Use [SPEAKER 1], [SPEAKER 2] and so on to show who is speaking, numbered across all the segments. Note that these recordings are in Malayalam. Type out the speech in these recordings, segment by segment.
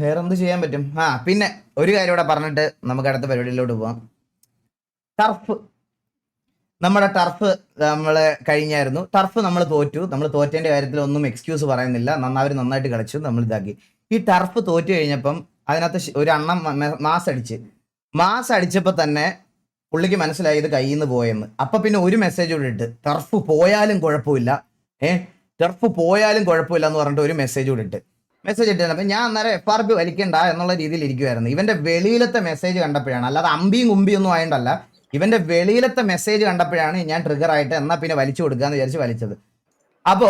[SPEAKER 1] വേറെ എന്ത് ചെയ്യാൻ പറ്റും? പിന്നെ ഒരു കാര്യം ഇവിടെ പറഞ്ഞിട്ട് നമുക്ക് അടുത്ത പരിപാടിയിലോട്ട് പോവാം. ടർഫ്, നമ്മുടെ ടർഫ് നമ്മൾ കഴിഞ്ഞായിരുന്നു. ടർഫ് നമ്മൾ തോറ്റു. നമ്മൾ തോറ്റേന്റെ കാര്യത്തിൽ ഒന്നും എക്സ്ക്യൂസ് പറയുന്നില്ല. അവർ നന്നായിട്ട് കളിച്ചു, നമ്മൾ ഇതാക്കി. ഈ ടർഫ് തോറ്റു കഴിഞ്ഞപ്പം അതിനകത്ത് ഒരു അണ്ണം മാസ് അടിച്ചപ്പോൾ തന്നെ പുള്ളിക്ക് മനസ്സിലായി ഇത് കയ്യിൽ നിന്ന് പോയെന്ന്. അപ്പൊ പിന്നെ ഒരു മെസ്സേജ് കൂടെ ഇട്ട്, ടർഫ് പോയാലും കുഴപ്പമില്ല, ടർഫ് പോയാലും കുഴപ്പമില്ല എന്ന് പറഞ്ഞിട്ട് ഒരു മെസ്സേജ് കൂടെ മെസ്സേജ് ഇട്ടാണ്. അപ്പൊ ഞാൻ അന്നേരം FRP വലിക്കണ്ട എന്നുള്ള രീതിയിൽ ഇരിക്കുമായിരുന്നു. ഇവന്റെ വെളിയിലത്തെ മെസ്സേജ് കണ്ടപ്പോഴാണ്, അല്ലാതെ അമ്പിയും കുമ്പിയും ഒന്നും ആയതല്ല, ഇവന്റെ വെളിയിലത്തെ മെസ്സേജ് കണ്ടപ്പോഴാണ് ഞാൻ ട്രിഗർ ആയിട്ട് എന്നാ പിന്നെ വലിച്ചു കൊടുക്കാന്ന് വിചാരിച്ച് വലിച്ചത്. അപ്പോ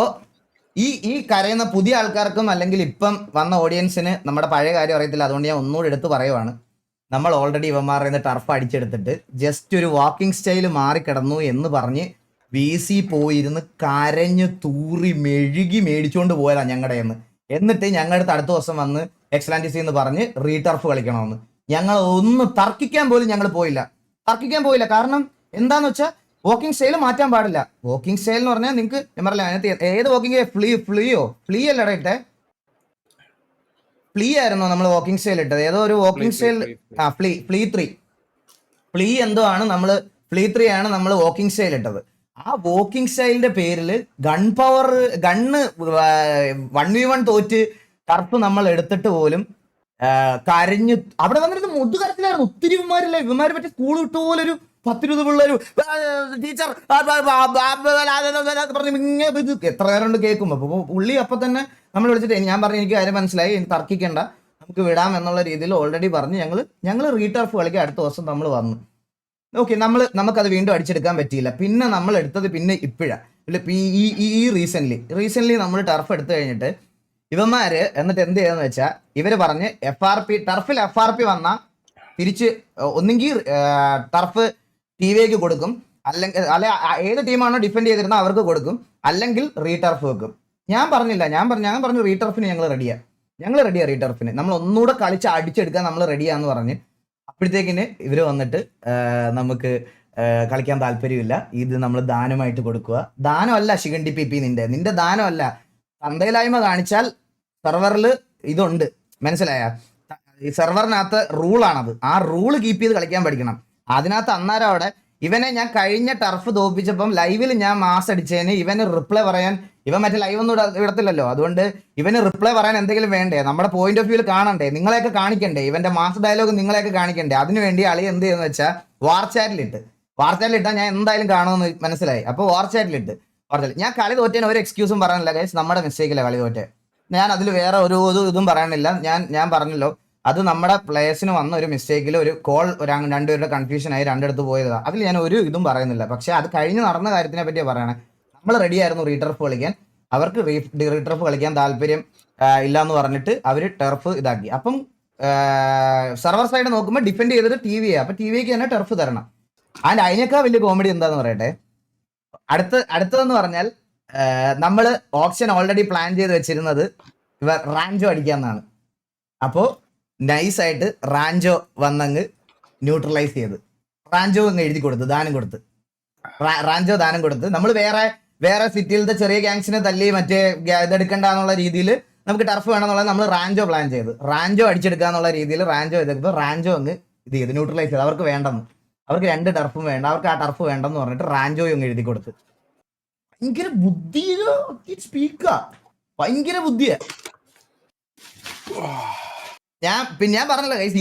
[SPEAKER 1] ഈ കരയുന്ന പുതിയ ആൾക്കാർക്കും അല്ലെങ്കിൽ ഇപ്പം വന്ന ഓഡിയൻസിന് നമ്മുടെ പഴയ കാര്യം അറിയത്തില്ല. അതുകൊണ്ട് ഞാൻ ഒന്നുകൂടി എടുത്ത് പറയുവാണ്. നമ്മൾ ഓൾറെഡി ഇവന്മാരുടെ നിന്ന് ടർഫ് അടിച്ചെടുത്തിട്ട് ജസ്റ്റ് ഒരു വാക്കിംഗ് സ്റ്റൈൽ മാറിക്കിടന്നു എന്ന് പറഞ്ഞ് VC പോയിരുന്ന് കരഞ്ഞ് തൂറി മെഴുകി മേടിച്ചുകൊണ്ട് പോയതാണ് ഞങ്ങളുടെ നിന്ന്. എന്നിട്ട് ഞങ്ങളുടെ അടുത്ത ദിവസം വന്ന് എക്സലാൻറ്റിസി എന്ന് പറഞ്ഞ് റീടർഫ് കളിക്കണമെന്ന്. ഞങ്ങൾ ഒന്ന് തർക്കിക്കാൻ പോലും ഞങ്ങൾ പോയില്ല. കാരണം എന്താന്ന് വെച്ചാൽ വാക്കിംഗ് സ്റ്റൈൽ മാറ്റാൻ പാടില്ല. വാക്കിംഗ് സ്റ്റൈൽ എന്ന് പറഞ്ഞാൽ നിങ്ങൾക്ക് ഞാൻ പറഞ്ഞില്ല, അതിനകത്ത് ഏത് വാക്കിംഗ് ഫ്ലീ അല്ലടാ ഇട്ടെ, ഫ്ലീ ആയിരുന്നോ നമ്മൾ വാക്കിംഗ് സ്റ്റൈൽ ഇട്ടത്? ഏതോ ഒരു വാക്കിംഗ് സ്റ്റൈൽ ഫ്ലീ എന്തോ ആണ്, നമ്മള് ഫ്ലീ 3 ആണ് നമ്മൾ വാക്കിംഗ് സ്റ്റൈൽ ഇട്ടത്. ആ വാക്കിംഗ് സ്റ്റൈലിന്റെ പേരിൽ ഗണ്ണ് 1v1 തോറ്റ് ടർഫ് നമ്മൾ എടുത്തിട്ട് പോലും കരഞ്ഞ് അവിടെ വന്നിട്ട് മുതുകരത്തിലായിരുന്നു. ഒത്തിരി ഇവന്മാര് പറ്റി സ്കൂൾ വിട്ട പോലെ ഒരു 10-20 പിള്ളേരും ടീച്ചർ പറഞ്ഞ് എത്ര നേരം കൊണ്ട് കേൾക്കും. അപ്പൊ പുള്ളി അപ്പൊ തന്നെ നമ്മൾ വിളിച്ചിട്ട് ഞാൻ പറഞ്ഞു എനിക്ക് കാര്യം മനസ്സിലായി, തർക്കിക്കണ്ട, നമുക്ക് വിടാം എന്നുള്ള രീതിയിൽ ഓൾറെഡി പറഞ്ഞ് ഞങ്ങൾ റീടർഫ് കളിക്കാൻ അടുത്ത ദിവസം നമ്മൾ വന്നു. ഓക്കെ, നമുക്കത് വീണ്ടും അടിച്ചെടുക്കാൻ പറ്റിയില്ല. പിന്നെ നമ്മൾ എടുത്തത് പിന്നെ ഇപ്പോഴാണ് ഈ റീസെന്റ് നമ്മൾ ടർഫ് എടുത്തു കഴിഞ്ഞിട്ട് ഇവന്മാര് എന്നിട്ട് എന്ത് ചെയ്യാന്ന് വെച്ചാൽ ഇവര് പറഞ്ഞ് ടർഫിൽ FRP വന്നാൽ തിരിച്ച് ഒന്നെങ്കിൽ ടർഫ് TVക്ക് കൊടുക്കും, അല്ലെങ്കിൽ ഏത് ടീമാണോ ഡിഫെൻഡ് ചെയ്തിരുന്നത് അവർക്ക് കൊടുക്കും, അല്ലെങ്കിൽ റീടർഫ് വെക്കും. ഞാൻ പറഞ്ഞു റീടർഫിന് ഞങ്ങൾ റെഡിയാ റീടർഫിന് നമ്മൾ ഒന്നുകൂടെ കളിച്ച് അടിച്ചെടുക്കാൻ നമ്മൾ റെഡിയാന്ന് പറഞ്ഞ്. അപ്പോഴത്തേക്കിന് ഇവര് വന്നിട്ട് നമുക്ക് കളിക്കാൻ താല്പര്യമില്ല, ഇത് നമ്മൾ ദാനമായിട്ട് കൊടുക്കുക. ദാനമല്ല ശിഖണ്ഡി PP, നിന്റെ ദാനമല്ല. തന്തയിലായ്മ കാണിച്ചാൽ സെർവറിൽ ഇതുണ്ട്, മനസ്സിലായ? ഈ സെർവറിനകത്ത് റൂളാണത്. ആ റൂള് കീപ്പ് ചെയ്ത് കളിക്കാൻ പഠിക്കണം. അതിനകത്ത് അന്നേരം അവിടെ ഇവനെ ഞാൻ കഴിഞ്ഞ ടർഫ് തോപ്പിച്ചപ്പം ലൈവിൽ ഞാൻ മാസ് അടിച്ചതിന് ഇവന് റിപ്ലൈ പറയാൻ, ഇവൻ മറ്റേ ലൈവ് ഒന്നും ഇടത്തില്ലല്ലോ, അതുകൊണ്ട് ഇവന് റിപ്ലൈ പറയാൻ എന്തെങ്കിലും വേണ്ടേ? നമ്മുടെ പോയിന്റ് ഓഫ് വ്യൂവിൽ കാണണ്ടേ, നിങ്ങളെയൊക്കെ കാണിക്കണ്ടേ, ഇവന്റെ മാസ് ഡയലോഗ് നിങ്ങളെയൊക്കെ കാണിക്കണ്ടേ? അതിനുവേണ്ടി അളി എന്ത് ചെയ്യുന്ന വെച്ചാൽ വാർ ചാറ്റിലിട്ടാൽ ഞാൻ എന്തായാലും കാണുമെന്ന് മനസ്സിലായി. അപ്പോൾ വാർ ചാറ്റിലിട്ട് ഞാൻ കളി തോറ്റേന് ഒരു എക്സ്ക്യൂസും പറയാനില്ല ഗൈസ്, നമ്മുടെ മിസ്റ്റേക്കില്ല കളി തോറ്റേ. ഞാൻ അതിൽ വേറെ ഒരു ഇതും പറയാനില്ല. ഞാൻ പറഞ്ഞല്ലോ, അത് നമ്മുടെ പ്ലേയേഴ്സിന് വന്ന ഒരു മിസ്റ്റേക്കിൽ ഒരു കോൾ രണ്ടുപേരുടെ കൺഫ്യൂഷനായി രണ്ടിടത്ത് പോയതാണ്. അതിൽ ഞാൻ ഒരു ഇതും പറയുന്നില്ല. പക്ഷെ അത് കഴിഞ്ഞ് നടന്ന കാര്യത്തിനെ പറ്റിയാണ് പറയണേ. നമ്മൾ റെഡി ആയിരുന്നു റീടർഫ് കളിക്കാൻ, അവർക്ക് റീടർഫ് കളിക്കാൻ താല്പര്യം ഇല്ല എന്ന് പറഞ്ഞിട്ട് അവർ ടർഫ് ഇതാക്കി. അപ്പം സെർവർ സൈഡ് നോക്കുമ്പോൾ ഡിഫെൻഡ് ചെയ്തത് TV. അപ്പൊ TVക്ക് തന്നെ ടർഫ് തരണം. അതിനേക്കാൾ വലിയ കോമഡി എന്താന്ന് പറയട്ടെ, അടുത്തതെന്ന് പറഞ്ഞാൽ നമ്മൾ ഓപ്ഷൻ ഓൾറെഡി പ്ലാൻ ചെയ്ത് വെച്ചിരുന്നത് ഇവർ റാഞ്ചോ അടിക്കാന്നാണ്. അപ്പോൾ നൈസായിട്ട് റാഞ്ചോ വന്നങ്ങ് ന്യൂട്രലൈസ് ചെയ്ത് റാഞ്ചോ അങ്ങ് എഴുതി കൊടുത്ത് റാഞ്ചോ ദാനം കൊടുത്ത് നമ്മൾ വേറെ സിറ്റിയിലത്തെ ചെറിയ ഗാങ്സിനെ തല്ലി മറ്റേ ഇതെടുക്കണ്ടെന്നുള്ള രീതിയിൽ നമുക്ക് ടർഫ് വേണമെന്നുള്ളത് നമ്മൾ റാഞ്ചോ പ്ലാൻ ചെയ്ത് റാഞ്ചോ അടിച്ചെടുക്കാന്നുള്ള രീതിയിൽ റാഞ്ചോ ചെയ്തപ്പോൾ റാഞ്ചോ അങ്ങ് ഇത് ചെയ്ത് ന്യൂട്രലൈസ് ചെയ്ത്. അവർക്ക് 2 ടർഫും വേണ്ട, അവർക്ക് ആ ടർഫ് വേണ്ടെന്ന് പറഞ്ഞിട്ട് റാഞ്ചോ അങ്ങ് എഴുതി കൊടുത്ത്. ഭയങ്കര ബുദ്ധിയാ. ഞാൻ പറഞ്ഞല്ലോ ഗൈസ്,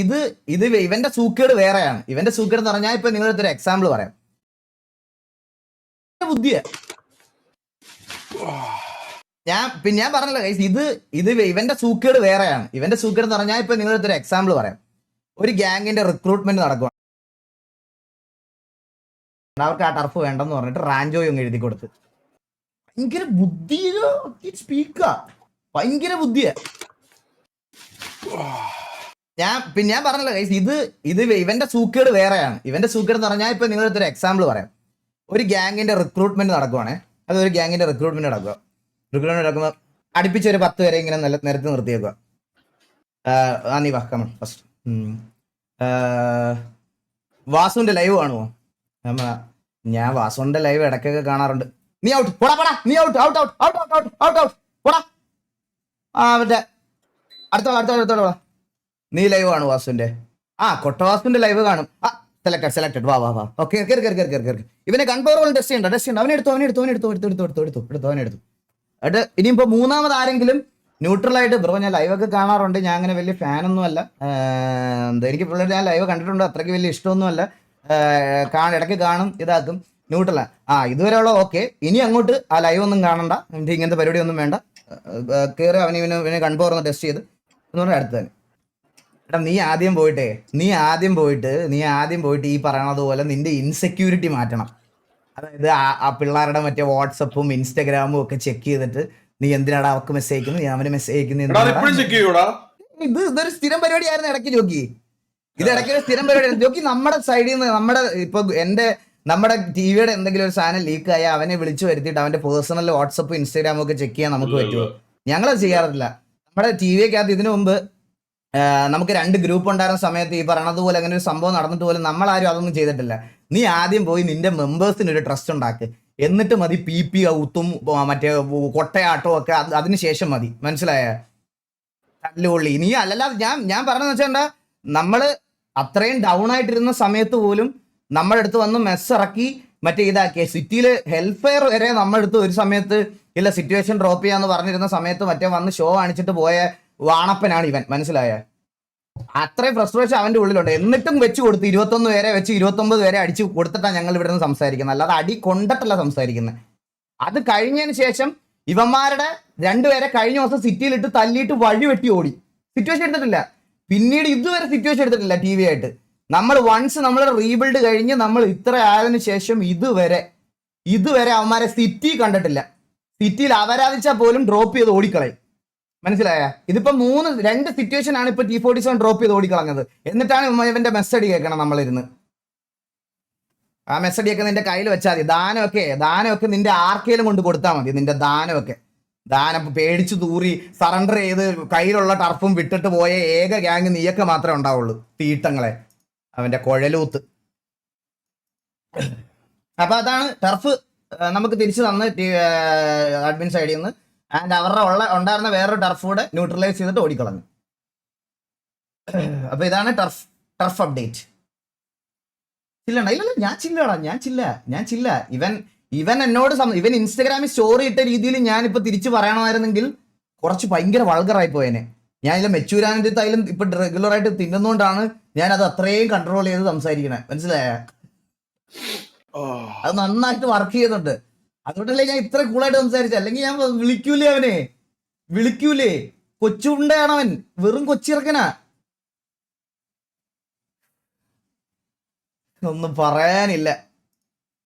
[SPEAKER 1] ഇത് ഇവന്റെ സൂക്കേട് വേറെയാണ്. ഇവന്റെ സൂക്കേട് എന്ന് പറഞ്ഞാൽ ഇപ്പൊ നിങ്ങളടുത്തൊരു എക്സാമ്പിൾ പറയാം. ബുദ്ധിയാ. ഞാൻ പറഞ്ഞല്ലോ ഗൈസ്, ഇത് ഇവന്റെ സൂക്കേട് വേറെയാണ്. ഇവന്റെ സൂക്കേട് എന്ന് പറഞ്ഞാൽ ഇപ്പൊ നിങ്ങളടുത്തൊരു എക്സാമ്പിൾ പറയാം. ഒരു ഗ്യാങ്ങിന്റെ റിക്രൂട്ട്മെന്റ് നടക്കുക, അവർക്ക് ആ ടർഫ് വേണ്ടെന്ന് പറഞ്ഞിട്ട് റാഞ്ചോ അങ്ങ് എഴുതി കൊടുത്ത്. ഭയങ്കര ബുദ്ധിയാ. ഞാൻ പറഞ്ഞല്ലോ ഗൈസ്, ഇത് ഇവന്റെ സൂക്കേട് വേറെയാണ്. ഇവന്റെ സൂക്കേട് എന്ന് പറഞ്ഞാൽ ഇപ്പൊ നിങ്ങളടുത്തൊരു എക്സാമ്പിൾ പറയാം. ഒരു ഗ്യാങ്ങിന്റെ റിക്രൂട്ട്മെന്റ് നടക്കുവാണേ, അതൊരു ഗ്യാങ്ങിന്റെ റിക്രൂട്ട്മെന്റ് നടക്കുമ്പോൾ അടുപ്പിച്ച് ഒരു 10 പേരെ ഇങ്ങനെ നിരത്തി നിർത്തിയേക്കുക. നീ വാ കമൺ ഫസ്റ്റ്. വാസുവിന്റെ ലൈവ് കാണുമോ? ഞാൻ വാസുവിന്റെ ലൈവ് ഇടയ്ക്കൊക്കെ കാണാറുണ്ട്. നീ ഔട്ട് പോടാ, നീ ഔട്ട് പോടാ. മറ്റേ അടുത്തോളാ. നീ ലൈവ് കാണും വാസുവിന്റെ? കൊട്ടവാസുവിന്റെ ലൈവ് കാണും. സെലക്ടഡ് വാ വാ വാ. ഓക്കെ, കയറി. ഇവനെ കൺപവർ ടെസ്റ്റ് ചെയ്യണ്ട. അവനെടുത്തു. എന്നിട്ട് ഇനിയിപ്പോ മൂന്നാമത് ആരെങ്കിലും ന്യൂട്രലായിട്ട്, ബ്രോ ഞാൻ ലൈവൊക്കെ കാണാറുണ്ട്, ഞാൻ അങ്ങനെ വലിയ ഫാനൊന്നും അല്ല, എനിക്ക് പിള്ളേർ ഞാൻ ലൈവ് കണ്ടിട്ടുണ്ട്, അത്രയ്ക്ക് വലിയ ഇഷ്ടമൊന്നുമല്ല, ഇടയ്ക്ക് കാണും, ഇതാക്കും, ന്യൂട്രലാ. ഇതുവരെയുള്ള ഓക്കെ. ഇനി അങ്ങോട്ട് ആ ലൈവ് ഒന്നും കാണണ്ട, ഇങ്ങനത്തെ പരിപാടി ഒന്നും വേണ്ട. കയറി അവനെ കൺപവർ ടെസ്റ്റ് ചെയ്ത് എന്ന് പറഞ്ഞാൽ അടുത്ത് തന്നെ. എടാ നീ ആദ്യം പോയിട്ട് ഈ പറയണത് പോലെ നിന്റെ ഇൻസെക്യൂരിറ്റി മാറ്റണം. അതായത് ആ പിള്ളേരുടെ മറ്റേ വാട്സപ്പും ഇൻസ്റ്റാഗ്രാമും ഒക്കെ ചെക്ക് ചെയ്തിട്ട് നീ എന്തിനാടാ അവർക്ക് മെസ്സേജ് അയക്കുന്നു, അവന് മെസ്സേജ് അയക്കുന്നു. ഇതൊരു സ്ഥിരം പരിപാടിയായിരുന്നു ഇടയ്ക്ക് ജോക്കി. ഇത് ഇടയ്ക്ക് ഒരു സ്ഥിരം പരിപാടി ജോക്കി. നമ്മുടെ സൈഡിൽ നിന്ന് ഇപ്പൊ നമ്മുടെ ടിവിയുടെ എന്തെങ്കിലും ഒരു സാധനം ലീക്ക് ആയാൽ അവനെ വിളിച്ചു വരുത്തിയിട്ട് അവന്റെ പേഴ്സണൽ വാട്സപ്പ് ഇൻസ്റ്റാഗ്രാമും ഒക്കെ ചെക്ക് ചെയ്യാൻ നമുക്ക് പറ്റുമോ? ഞങ്ങളത് ചെയ്യാറില്ല. നമ്മുടെ ടിവിയൊക്കകത്ത് ഇതിനു മുമ്പ് നമുക്ക് 2 ഗ്രൂപ്പ് ഉണ്ടായിരുന്ന സമയത്ത് ഈ പറയണതുപോലെ അങ്ങനെ ഒരു സംഭവം നടന്നിട്ട് പോലും നമ്മളാരും അതൊന്നും ചെയ്തിട്ടില്ല. നീ ആദ്യം പോയി നിന്റെ മെമ്പേഴ്സിന് ഒരു ട്രസ്റ്റ് ഉണ്ടാക്ക്, എന്നിട്ട് മതി PP ഔത്തും മറ്റേ കൊട്ടയാട്ടവും ഒക്കെ അതിനുശേഷം മതി. മനസ്സിലായ? തല്ലുകൊള്ളി നീ അല്ലല്ലാതെ ഞാൻ പറഞ്ഞതെന്ന് വെച്ചാൽ നമ്മള് അത്രയും ഡൗൺ ആയിട്ടിരുന്ന സമയത്ത് പോലും നമ്മുടെ അടുത്ത് വന്ന് മെസ്സ് ഇറക്കി മറ്റേ ഇതാക്കിയ സിറ്റിയിൽ ഹെൽത്ത് ഫെയർ വരെ നമ്മുടെ അടുത്ത് ഒരു സമയത്ത് ഇല്ല സിറ്റുവേഷൻ ഡ്രോപ്പ് ചെയ്യാന്ന് പറഞ്ഞിരുന്ന സമയത്ത് മറ്റേ വന്ന് ഷോ കാണിച്ചിട്ട് പോയ വാണപ്പനാണ് ഇവൻ. മനസ്സിലായ? അത്രയും ഫ്രസ്ട്രേഷൻ അവന്റെ ഉള്ളിലുണ്ട്. എന്നിട്ടും വെച്ച് കൊടുത്ത് 21 പേരെ വെച്ച് 29 പേരെ അടിച്ച് കൊടുത്തിട്ടാണ് ഞങ്ങൾ ഇവിടെ നിന്ന് സംസാരിക്കുന്നത്, അല്ലാതെ അടി കൊണ്ടിട്ടല്ല സംസാരിക്കുന്നത്. അത് കഴിഞ്ഞതിന് ശേഷം ഇവന്മാരുടെ 2 പേരെ കഴിഞ്ഞ ദിവസം സിറ്റിയിലിട്ട് തല്ലിയിട്ട് വഴി വെട്ടി ഓടി. സിറ്റുവേഷൻ എടുത്തിട്ടില്ല, പിന്നീട് ഇതുവരെ സിറ്റുവേഷൻ എടുത്തിട്ടില്ല TV ആയിട്ട്. നമ്മൾ വൺസ് നമ്മൾ റീബിൽഡ് കഴിഞ്ഞ് നമ്മൾ ഇത്ര ആയതിനു ശേഷം ഇതുവരെ അവന്മാരെ സിറ്റി കണ്ടിട്ടില്ല. സിറ്റിയിൽ അവരാധിച്ചാൽ പോലും ഡ്രോപ്പ് ചെയ്ത് ഓടിക്കളയും. മനസ്സിലായ? ഇതിപ്പോ 2 സിറ്റുവേഷൻ ആണ് ഇപ്പൊ T47 ഡ്രോപ്പ് ചെയ്ത് ഓടിക്കളഞ്ഞത്. എന്നിട്ടാണ് ഇവന്റെ മെസ്സടി കേൾക്കണം നമ്മളിരുന്ന്. ആ മെസ്സടിയൊക്കെ നിന്റെ കയ്യിൽ വെച്ചാൽ മതി. ദാനമൊക്കെ നിന്റെ ആർക്കേലും കൊണ്ട് കൊടുത്താൽ മതി. നിന്റെ ദാനം പേടിച്ചു തൂറി സറണ്ടർ ചെയ്ത് കയ്യിലുള്ള ടർഫും വിട്ടിട്ട് പോയ ഏക ഗ്യാങ് നീയൊക്കെ മാത്രമേ ഉണ്ടാവുള്ളൂ. തീട്ടങ്ങളെ അവന്റെ കുഴലൂത്ത്. അപ്പൊ അതാണ് ടർഫ് നമുക്ക് തിരിച്ചു തന്ന് അഡ്മിൻ സൈഡിൽ നിന്ന്. ആൻഡ് അവരുടെ ഉണ്ടായിരുന്ന വേറൊരു ടർഫ് കൂടെ ന്യൂട്രലൈസ് ചെയ്തിട്ട് ഓടിക്കളഞ്ഞു. അപ്പൊ ഇതാണ് ടർഫ് അപ്ഡേറ്റ്. ഇല്ല ഞാൻ ചില്ല. ഇവൻ എന്നോട് ഇവൻ ഇൻസ്റ്റാഗ്രാമിൽ സ്റ്റോറി ഇട്ട രീതിയിൽ ഞാനിപ്പോ തിരിച്ചു പറയണമായിരുന്നെങ്കിൽ കുറച്ച് ഭയങ്കര വൾഗറായി പോയേനെ. ഞാനില്ല മെച്ചൂരാനന്ദത്തായാലും ഇപ്പൊ റെഗുലർ ആയിട്ട് തിന്നുന്നോണ്ടാണ് ഞാൻ അത് അത്രയും കൺട്രോൾ ചെയ്ത് സംസാരിക്കണേ. മനസ്സിലായ? അത് നന്നായിട്ട് വർക്ക് ചെയ്യുന്നുണ്ട്. അതുകൊണ്ടല്ലേ ഞാൻ ഇത്ര കൂളായിട്ട് സംസാരിച്ചത്. അല്ലെങ്കിൽ ഞാൻ വിളിക്കൂലേ കൊച്ചുണ്ടയാണ് അവൻ, വെറും കൊച്ചിറക്കനാ. ഒന്നും പറയാനില്ല.